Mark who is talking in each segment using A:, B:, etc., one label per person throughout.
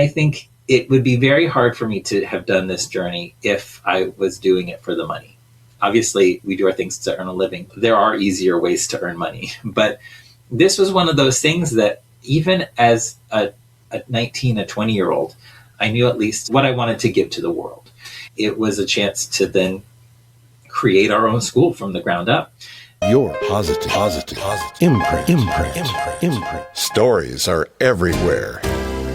A: I think it would be very hard for me to have done this journey if I was doing it for the money. Obviously, we do our things to earn a living. There are easier ways to earn money. But this was one of those things that even as a 20-year-old, I knew at least what I wanted to give to the world. It was a chance to then create our own school from the ground up.
B: Your positive imprint.
C: Stories are everywhere.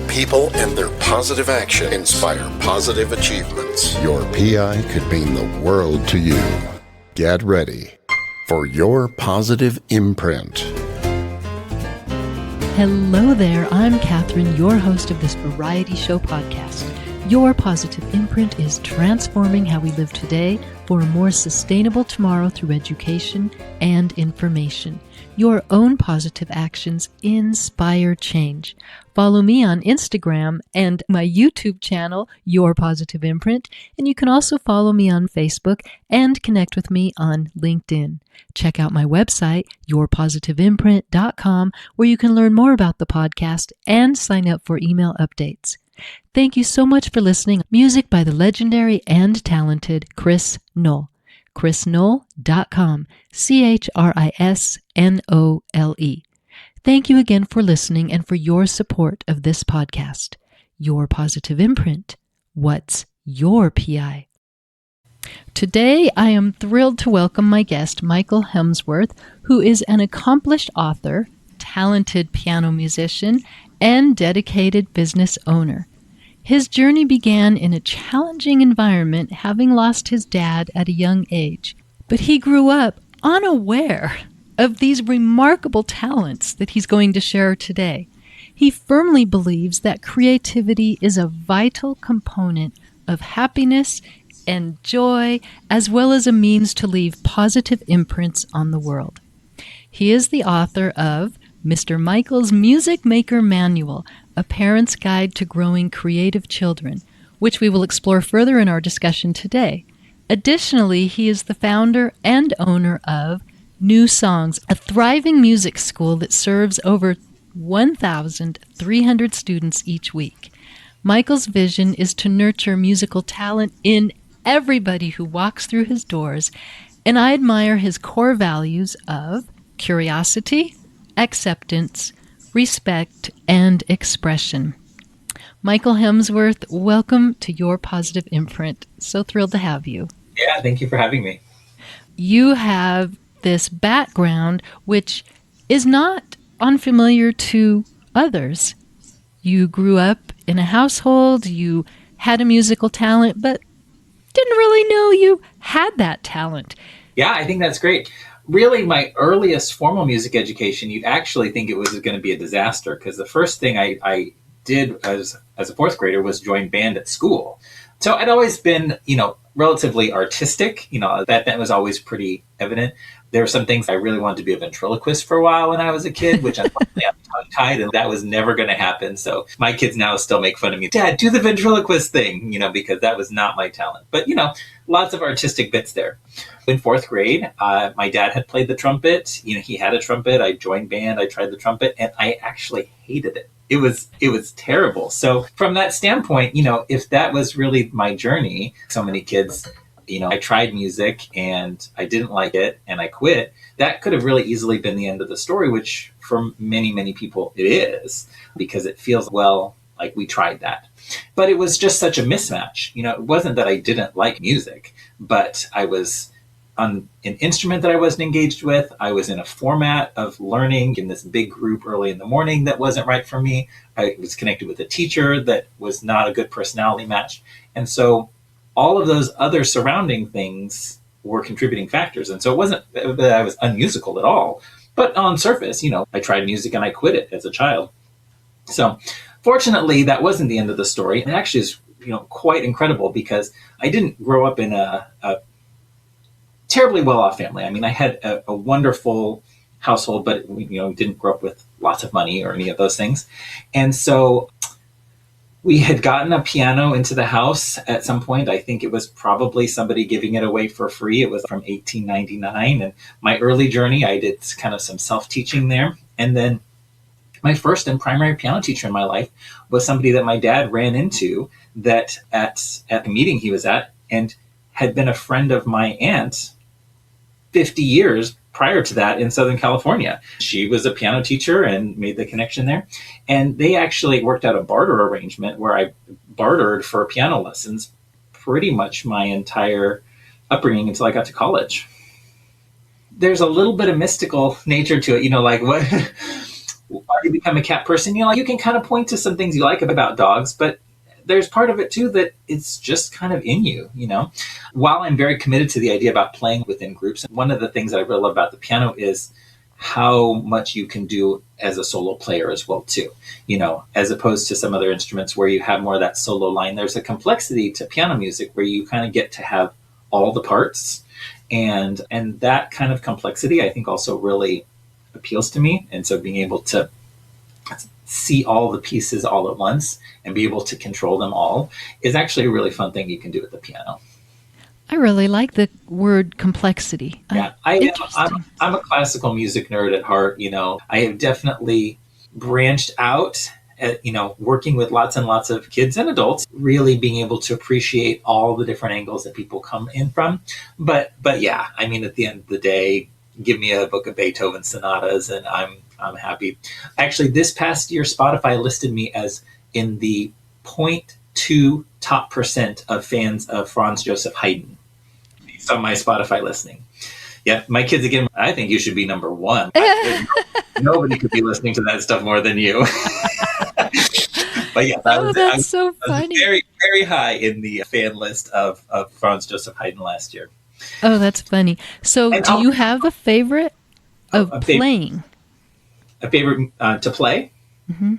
C: People and their positive action inspire positive achievements.
B: Your PI could mean the world to you.
C: Get ready for your positive imprint.
D: Hello there, I'm Catherine, your host of this variety show podcast. Your positive imprint is transforming how we live today for a more sustainable tomorrow through education and information. Your own positive actions inspire change. Follow me on Instagram and my YouTube channel, Your Positive Imprint, and you can also follow me on Facebook and connect with me on LinkedIn. Check out my website, yourpositiveimprint.com, where you can learn more about the podcast and sign up for email updates. Thank you so much for listening. Music by the legendary and talented Chris Knoll. ChrisKnoll.com. ChrisNole. Thank you again for listening and for your support of this podcast. Your Positive Imprint. What's your PI? Today, I am thrilled to welcome my guest, Michael Hemsworth, who is an accomplished author, talented piano musician, and dedicated business owner. His journey began in a challenging environment, having lost his dad at a young age. But he grew up unaware of these remarkable talents that he's going to share today. He firmly believes that creativity is a vital component of happiness and joy, as well as a means to leave positive imprints on the world. He is the author of Mr. Michael's Music Maker Manual, A Parent's Guide to Growing Creative Children, which we will explore further in our discussion today. Additionally, he is the founder and owner of New Songs, a thriving music school that serves over 1,300 students each week. Michael's vision is to nurture musical talent in everybody who walks through his doors, and I admire his core values of curiosity, acceptance, respect, and expression. Michael Hemsworth, welcome to Your Positive Imprint. So thrilled to have you.
A: Yeah, thank you for having me.
D: You have this background which is not unfamiliar to others. You grew up in a household, you had a musical talent, but didn't really know you had that talent.
A: Yeah, I think that's great. Really, my earliest formal music education, you'd actually think it was going to be a disaster, because the first thing I did as a fourth grader was join band at school. So I'd always been, relatively artistic. That was always pretty evident. There were some things I really wanted to be a ventriloquist for a while when I was a kid, which unfortunately I'm tongue-tied, and that was never going to happen. So my kids now still make fun of me. Dad, do the ventriloquist thing, because that was not my talent. But, lots of artistic bits there. In fourth grade, my dad had played the trumpet. He had a trumpet. I joined band. I tried the trumpet, and I actually hated it. It was terrible. So from that standpoint, if that was really my journey, so many kids, I tried music and I didn't like it and I quit. That could have really easily been the end of the story, which for many, many people it is, because it feels, like we tried that. But it was just such a mismatch. It wasn't that I didn't like music, but I was on an instrument that I wasn't engaged with. I was in a format of learning in this big group early in the morning that wasn't right for me. I was connected with a teacher that was not a good personality match. And so all of those other surrounding things were contributing factors. And so it wasn't that I was unmusical at all, but on surface, I tried music and I quit it as a child. So fortunately, that wasn't the end of the story. It actually is, quite incredible, because I didn't grow up in a terribly well-off family. I mean, I had a wonderful household, but we didn't grow up with lots of money or any of those things. And so we had gotten a piano into the house at some point. I think it was probably somebody giving it away for free. It was from 1899. And my early journey, I did kind of some self-teaching there. And then My first and primary piano teacher in my life was somebody that my dad ran into that at a meeting he was at, and had been a friend of my aunt 50 years prior to that in Southern California. She was a piano teacher and made the connection there. And they actually worked out a barter arrangement where I bartered for piano lessons pretty much my entire upbringing until I got to college. There's a little bit of mystical nature to it, like what, why you become a cat person, you can kind of point to some things you like about dogs, but there's part of it too that it's just kind of in you, While I'm very committed to the idea about playing within groups, one of the things that I really love about the piano is how much you can do as a solo player as well too, as opposed to some other instruments where you have more of that solo line. There's a complexity to piano music where you kind of get to have all the parts, and that kind of complexity I think also really appeals to me. And so being able to see all the pieces all at once and be able to control them all is actually a really fun thing you can do with the piano.
D: I really like the word complexity.
A: Yeah, I'm a classical music nerd at heart. I have definitely branched out at, working with lots and lots of kids and adults, really being able to appreciate all the different angles that people come in from. But yeah, at the end of the day, give me a book of Beethoven sonatas and I'm happy. Actually, this past year, Spotify listed me as in the 0.2 top % of fans of Franz Joseph Haydn based on my Spotify listening. Yeah, my kids, again, I think you should be number one. Nobody could be listening to that stuff more than you. But yeah, I was very, very high in the fan list of Franz Joseph Haydn last year.
D: Oh, that's funny. So do you have a favorite of playing?
A: A favorite to play?
D: Mm-hmm.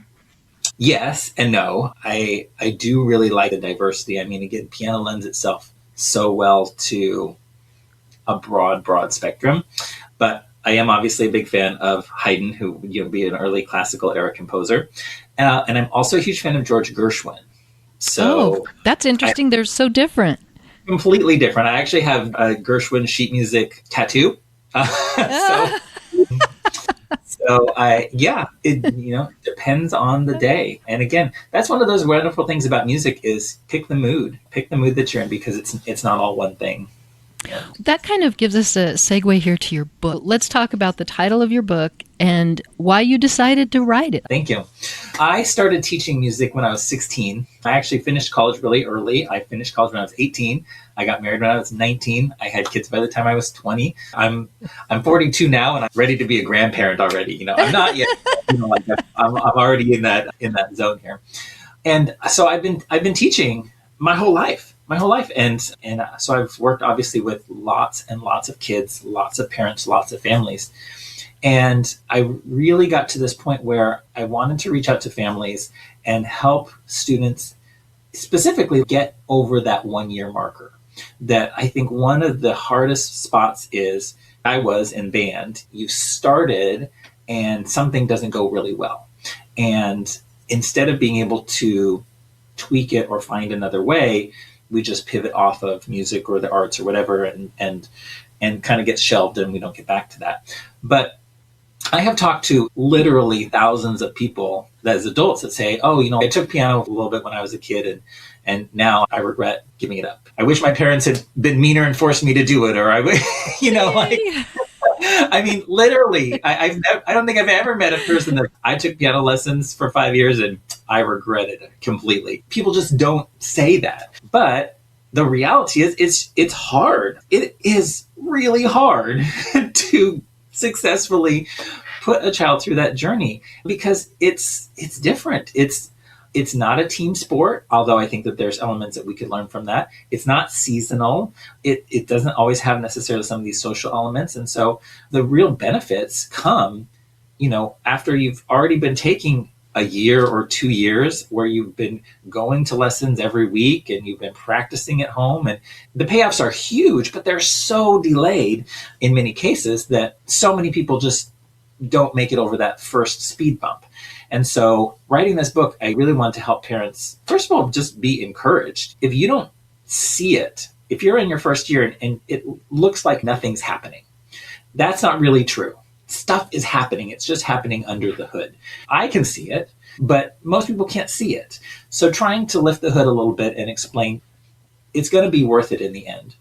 A: Yes and no. I do really like the diversity. Again, piano lends itself so well to a broad spectrum. But I am obviously a big fan of Haydn, who would be an early classical era composer. And I'm also a huge fan of George Gershwin. So
D: that's interesting. They're so different.
A: Completely different. I actually have a Gershwin sheet music tattoo. It depends on the day. And again, that's one of those wonderful things about music is pick the mood that you're in, because it's not all one thing.
D: That kind of gives us a segue here to your book. Let's talk about the title of your book and why you decided to write it.
A: Thank you. I started teaching music when I was 16. I actually finished college really early. I finished college when I was 18. I got married when I was 19. I had kids by the time I was 20. I'm 42 now, and I'm ready to be a grandparent already. I'm not yet. I'm already in that zone here. And so I've been teaching my whole life. And so I've worked obviously with lots and lots of kids, lots of parents, lots of families. And I really got to this point where I wanted to reach out to families and help students specifically get over that 1 year marker. That I think one of the hardest spots is, I was in band. You started and something doesn't go really well. And instead of being able to tweak it or find another way, we just pivot off of music or the arts or whatever and kind of get shelved, and we don't get back to that. But I have talked to literally thousands of people as adults that say, I took piano a little bit when I was a kid and now I regret giving it up. I wish my parents had been meaner and forced me to do it, or literally, I don't think I've ever met a person that I took piano lessons for 5 years and I regretted it completely. People just don't say that. But the reality is it's hard. It is really hard to successfully put a child through that journey, because it's different. It's not a team sport, although I think that there's elements that we could learn from that. It's not seasonal. It doesn't always have necessarily some of these social elements. And so the real benefits come, after you've already been taking a year or 2 years where you've been going to lessons every week and you've been practicing at home. And the payoffs are huge, but they're so delayed in many cases that so many people just don't make it over that first speed bump. And so writing this book, I really want to help parents, first of all, just be encouraged. If you don't see it, if you're in your first year and it looks like nothing's happening, that's not really true. stuff is happening. It's just happening under the hood. I can see it, but most people can't see it. So trying to lift the hood a little bit and explain it's going to be worth it in the end.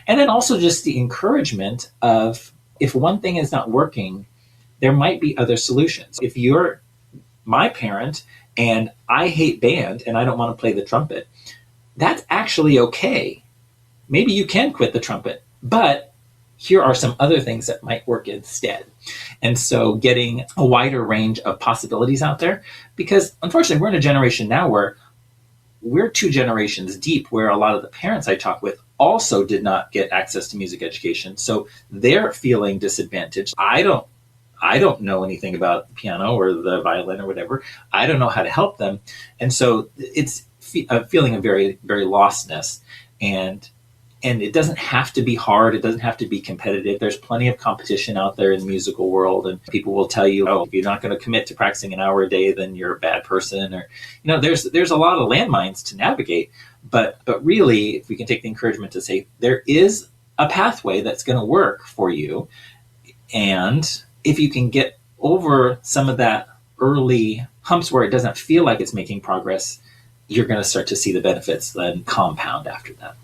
A: And then also just the encouragement of, if one thing is not working, there might be other solutions. If you're my parent and I hate band and I don't want to play the trumpet, that's actually okay. Maybe you can quit the trumpet, but here are some other things that might work instead. And so getting a wider range of possibilities out there, because unfortunately we're in a generation now where we're 2 generations deep, where a lot of the parents I talk with also did not get access to music education. So they're feeling disadvantaged. I don't know anything about the piano or the violin or whatever. I don't know how to help them. And so it's a feeling of very, very lostness. And it doesn't have to be hard. It doesn't have to be competitive. There's plenty of competition out there in the musical world. And people will tell you, oh, if you're not going to commit to practicing an hour a day, then you're a bad person. Or, there's a lot of landmines to navigate. But really, if we can take the encouragement to say, there is a pathway that's going to work for you. And if you can get over some of that early humps where it doesn't feel like it's making progress, you're going to start to see the benefits then compound after that.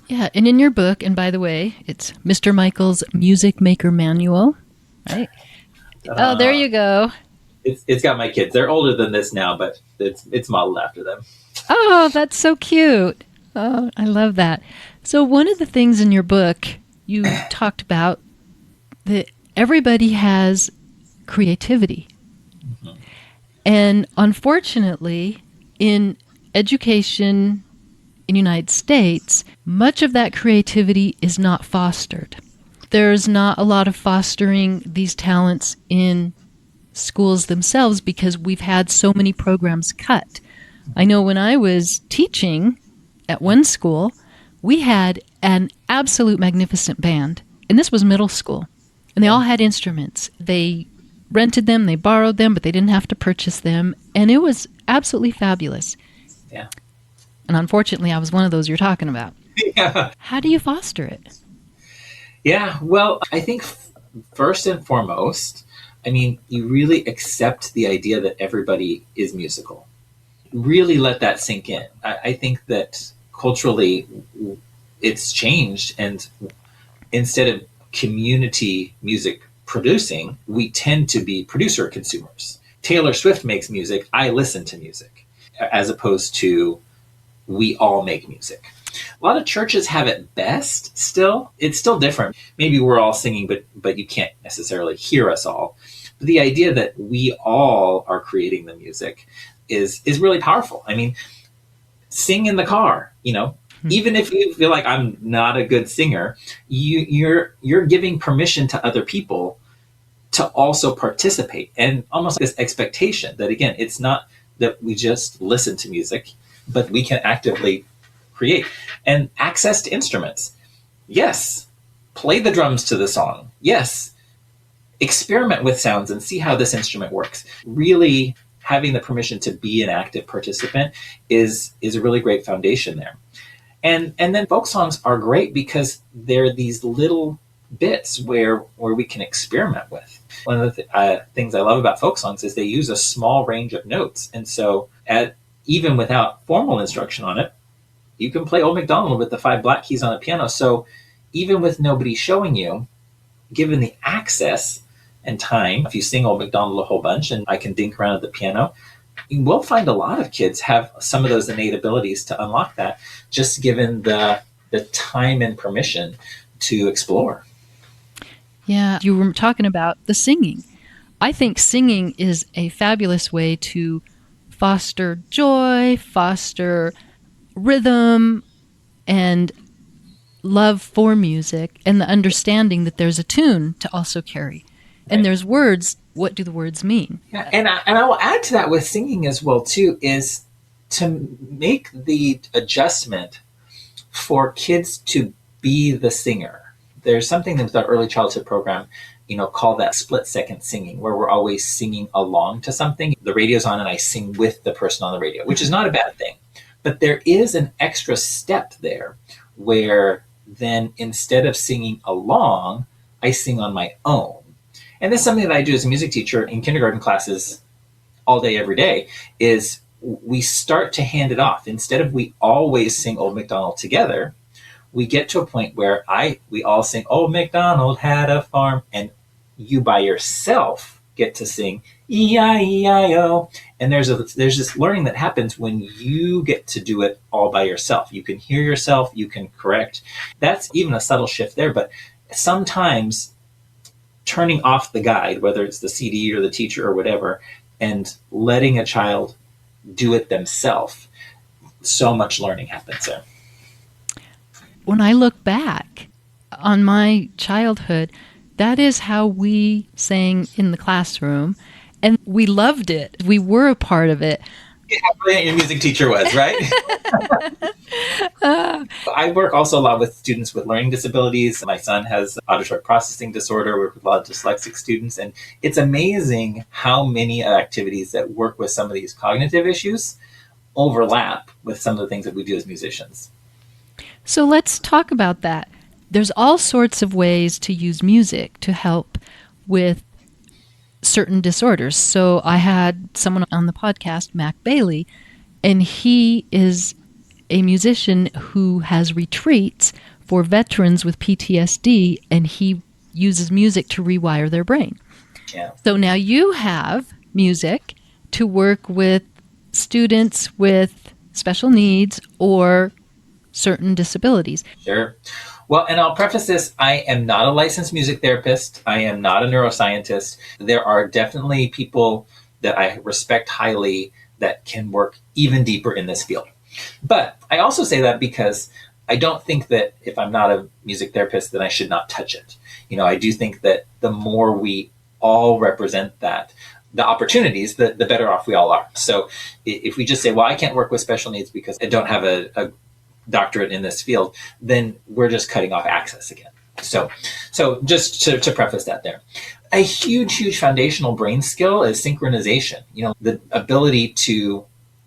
D: Yeah, and in your book, and by the way, it's Mr. Michael's Music Maker Manual, right? Oh, there you go.
A: It's got my kids. They're older than this now, but it's modeled after them.
D: Oh, that's so cute. Oh, I love that. So one of the things in your book, you talked about that everybody has creativity. Mm-hmm. And unfortunately, in education in the United States, much of that creativity is not fostered. There's not a lot of fostering these talents in schools themselves because we've had so many programs cut. I know when I was teaching at one school, we had an absolute magnificent band, and this was middle school, and they all had instruments. They rented them, they borrowed them, but they didn't have to purchase them, and it was absolutely fabulous.
A: Yeah.
D: And unfortunately, I was one of those you're talking about.
A: Yeah.
D: How do you foster it?
A: Yeah, well, I think first and foremost, you really accept the idea that everybody is musical. Really let that sink in. I think that culturally it's changed, and instead of community music producing, we tend to be producer consumers. Taylor Swift makes music, I listen to music, as opposed to we all make music. A lot of churches have it best still. It's still different. Maybe we're all singing, but you can't necessarily hear us all. But the idea that we all are creating the music is really powerful. Sing in the car, even if you feel like I'm not a good singer, you're giving permission to other people to also participate, and almost this expectation that, again, it's not that we just listen to music, but we can actively create. And access to instruments. Yes, play the drums to the song. Yes, experiment with sounds and see how this instrument works. Really having the permission to be an active participant is a really great foundation there. And then folk songs are great because they're these little bits where we can experiment with. One of the things I love about folk songs is they use a small range of notes. And so even without formal instruction on it, you can play Old MacDonald with the 5 black keys on the piano. So even with nobody showing you, given the access and time, if you sing Old MacDonald a whole bunch and I can dink around at the piano, you will find a lot of kids have some of those innate abilities to unlock that, just given the time and permission to explore.
D: Yeah, you were talking about the singing. I think singing is a fabulous way to foster joy, foster rhythm, and love for music, and the understanding that there's a tune to also carry. Right. And there's words. What do the words mean?
A: Yeah, and I will add to that with singing as well, too, is to make the adjustment for kids to be the singer. There's something with our early childhood program, called that split-second singing, where we're always singing along to something. The radio's on and I sing with the person on the radio, which is not a bad thing. But there is an extra step there where then instead of singing along, I sing on my own. And this is something that I do as a music teacher in kindergarten classes all day, every day, is we start to hand it off. Instead of we always sing Old MacDonald together, we get to a point where we all sing Old MacDonald had a farm, and you by yourself get to sing E-I-E-I-O. And there's this learning that happens when you get to do it all by yourself. You can hear yourself, you can correct. That's even a subtle shift there, but sometimes turning off the guide, whether it's the CD or the teacher or whatever, and letting a child do it themselves, so much learning happens there.
D: When I look back on my childhood, that is how we sang in the classroom, and we loved it. We were a part of it.
A: Yeah, how brilliant your music teacher was, right? I work also a lot with students with learning disabilities. My son has auditory processing disorder. We work with a lot of dyslexic students, and it's amazing how many activities that work with some of these cognitive issues overlap with some of the things that we do as musicians.
D: So let's talk about that. There's all sorts of ways to use music to help with certain disorders. So I had someone on the podcast, Mac Bailey, and he is a musician who has retreats for veterans with PTSD, and he uses music to rewire their brain.
A: Yeah.
D: So now you have music to work with students with special needs or certain disabilities.
A: Sure. Well, and I'll preface this, I am not a licensed music therapist. I am not a neuroscientist. There are definitely people that I respect highly that can work even deeper in this field. But I also say that because I don't think that if I'm not a music therapist, then I should not touch it. I do think that the more we all represent that, the opportunities, the better off we all are. So if we just say, well, I can't work with special needs because I don't have a doctorate in this field, then we're just cutting off access again. So just to preface that there. A huge foundational brain skill is synchronization. The ability to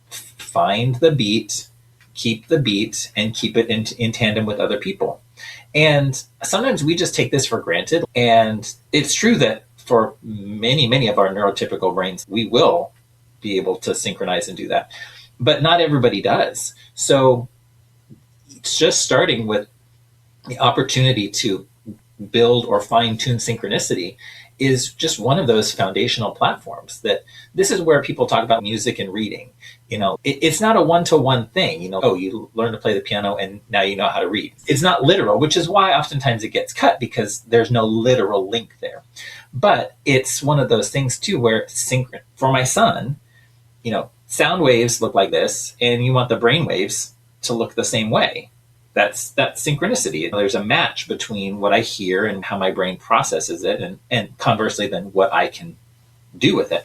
A: find the beat, keep the beat, and keep it in tandem with other people. And sometimes we just take this for granted. And it's true that for many of our neurotypical brains, we will be able to synchronize and do that. But not everybody does. So it's just starting with the opportunity to build or fine-tune synchronicity is just one of those foundational platforms. That this is where people talk about music and reading. It's not a one-to-one thing. You learn to play the piano and now you know how to read. It's not literal, which is why oftentimes it gets cut, because there's no literal link there. But it's one of those things too where for my son, sound waves look like this, and you want the brain waves to look the same way. That's synchronicity. There's a match between what I hear and how my brain processes it, and conversely then what I can do with it.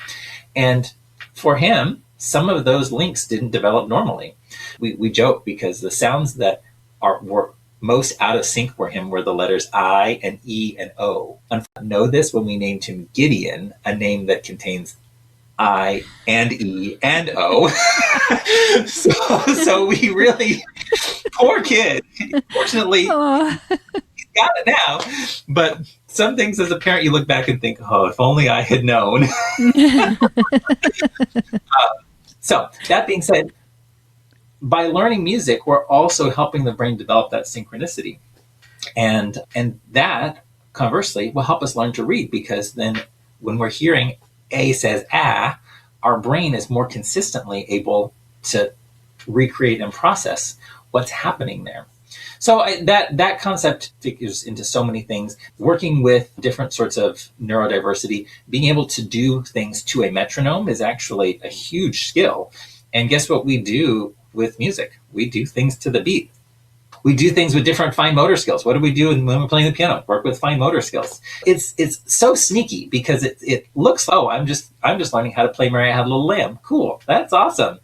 A: And for him, some of those links didn't develop normally. We joke because the sounds that were most out of sync for him were the letters I and E and O. I know this when we named him Gideon, a name that contains I and E and O. so we really, poor kid. Fortunately, he's got it now. But some things as a parent, you look back and think, oh, if only I had known. So that being said, by learning music, we're also helping the brain develop that synchronicity. And that, conversely, will help us learn to read, because then when we're hearing A says ah, our brain is more consistently able to recreate and process what's happening there. So that concept figures into so many things. Working with different sorts of neurodiversity, being able to do things to a metronome is actually a huge skill. And guess what we do with music? We do things to the beat. We do things with different fine motor skills. What do we do when we're playing the piano? Work with fine motor skills. It's so sneaky because it looks, oh, I'm just learning how to play Mary I Had a Little Lamb. Cool, that's awesome.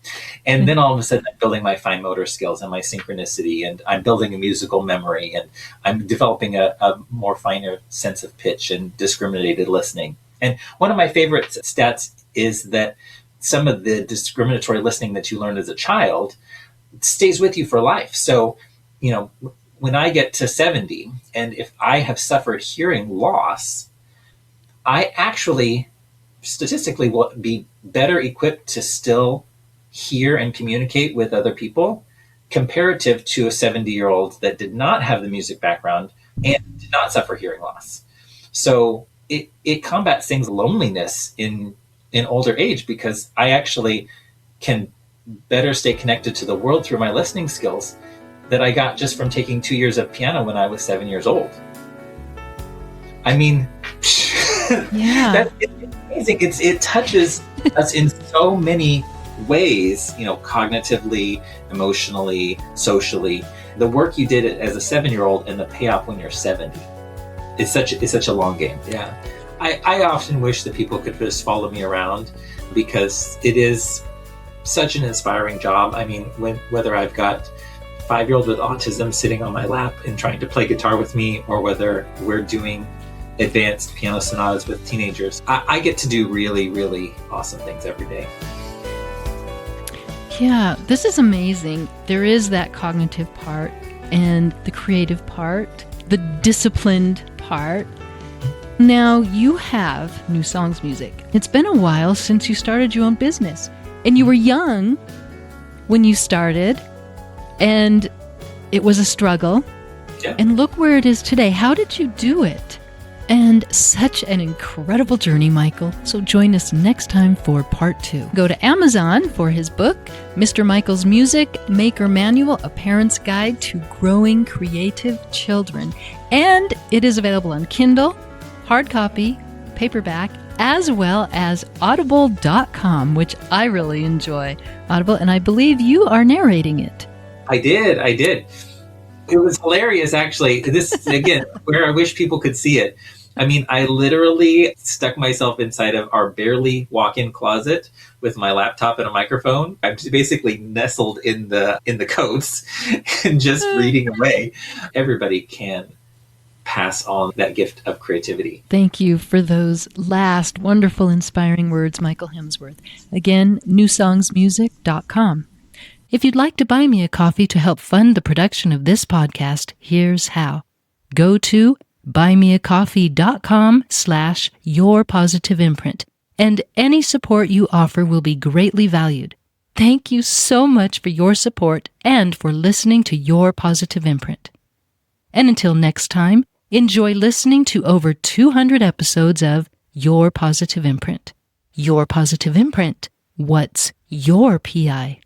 A: And then all of a sudden I'm building my fine motor skills and my synchronicity, and I'm building a musical memory, and I'm developing a more finer sense of pitch and discriminated listening. And one of my favorite stats is that some of the discriminatory listening that you learned as a child stays with you for life. So, when I get to 70, and if I have suffered hearing loss, I actually statistically will be better equipped to still hear and communicate with other people comparative to a 70-year-old that did not have the music background and did not suffer hearing loss. So it combats things loneliness in older age, because I actually can better stay connected to the world through my listening skills that I got just from taking 2 years of piano when I was 7 years old. I mean,
D: Yeah.
A: it's amazing. It touches us in so many ways, cognitively, emotionally, socially. The work you did as a 7-year-old and the payoff when you're 70. It's such a long game. Yeah. I often wish that people could just follow me around, because it is such an inspiring job. I mean, whether I've got 5-year-old with autism sitting on my lap and trying to play guitar with me, or whether we're doing advanced piano sonatas with teenagers, I get to do really, really awesome things every day.
D: Yeah, this is amazing. There is that cognitive part and the creative part, the disciplined part. Now you have New Songs Music. It's been a while since you started your own business, and you were young when you started, and it was a struggle.
A: Yeah.
D: And look where it is today. How did you do it? And such an incredible journey, Michael. So join us next time for part 2. Go to Amazon for his book, Mr. Michael's Music Maker Manual, A Parent's Guide to Growing Creative Children. And it is available on Kindle, hard copy, paperback, as well as audible.com, which I really enjoy. Audible, and I believe you are narrating it.
A: I did. It was hilarious, actually. This is, again, where I wish people could see it. I mean, I literally stuck myself inside of our barely walk-in closet with my laptop and a microphone. I'm basically nestled in the coats and just reading away. Everybody can pass on that gift of creativity.
D: Thank you for those last wonderful, inspiring words, Michael Hemsworth. Again, newsongsmusic.com. If you'd like to buy me a coffee to help fund the production of this podcast, here's how. Go to buymeacoffee.com/yourpositiveimprint, and any support you offer will be greatly valued. Thank you so much for your support and for listening to Your Positive Imprint. And until next time, enjoy listening to over 200 episodes of Your Positive Imprint. Your Positive Imprint. What's your PI?